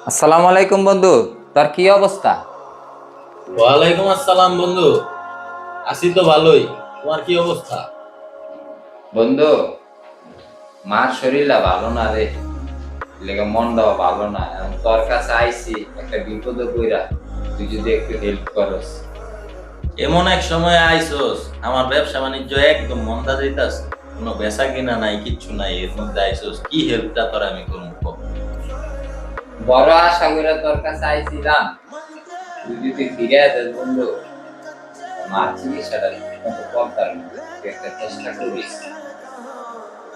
আসসালামু আলাইকুম বন্ধু, তোর কি অবস্থা? ওয়ালাইকুম আসসালাম বন্ধু। আছি তো ভালোই। তোমার কি অবস্থা? বন্ধু, মার শরীরটা ভালো না রে, লেগে মনটাও ভালো না। এখন তোর কাছে আইছি একটা বিপদে পইরা, তুই যদি একটু হেল্প করস। এমন এক সময় আইসোস, আমার ব্যবসা বাণিজ্য একদম মন্দা যাইতাস, কোনো বেচা কিনা নাই, কিচ্ছু নাই, এর মধ্যে আইসোস, কি হেল্পটা তোর আমি করবো ক? বড় আশা করে তোর কাছে আইছিলাম, তুই যদি ফিরে দেস বন্ধু, মার চিকিৎসাটা ঠিকমতো করতাম না। তুই একটা চেষ্টা করিস।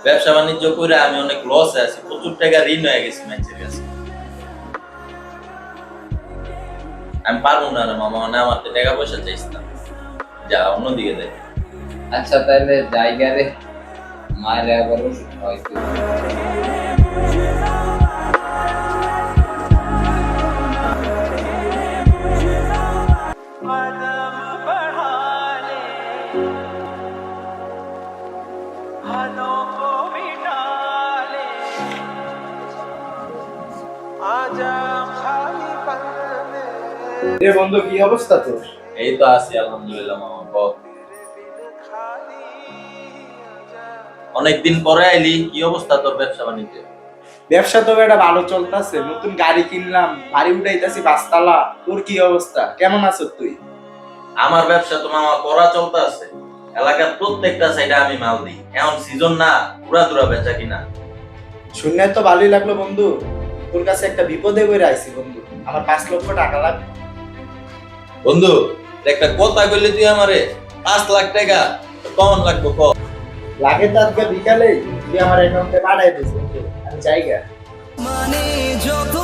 ব্যবসা বাণিজ্য করে আমি অনেক লসে আছি, প্রচুর টাকা ঋণ হয়ে গেছি মানুষের কাছে। আমি পারবো না রে মামা, মানে আমার তো টাকা পয়সা চাইছ না, যা অন্যদিকে দেয়। আচ্ছা তাহলে জায়গা রে, মায়ের আবার ওষুধ খাওয়াইতে হবে। রে বন্ধু, কি অবস্থা তোর? এই তো আছি আলহামদুলিল্লাহ মামা, ক। অনেকদিন পরে আইলি, কি অবস্থা তোর ব্যবসা বাণিজ্য? ব্যবসা তো এটা ভালো চলতেছে, নতুন গাড়ি কিনলাম, বাড়ি উঠাইতাছি 5 তলা। তোর কি অবস্থা, কেমন আছো তুই? আমার ব্যবসা তো মামা করা চলতে আছে, এলাকার প্রত্যেকটা সাইডে আমি মাল দিই, এখন সিজন না, পুরা দুরা বেচা কিনা। শুনে তো ভালোই লাগলো বন্ধু। তোর কাছে একটা বিপদে পড়ে আইছি বন্ধু, আমার 5 লক্ষ টাকা লাগবে। বন্ধু, একটা কথা কইলি তুই আমারে, 5 লাখ টাকা কমন লাগবো ক? লাগে তো আজকে বিকালে তুই আমার অ্যাকাউন্টে পাঠাই দিস বন্ধু, আমি জায়গা মানে যত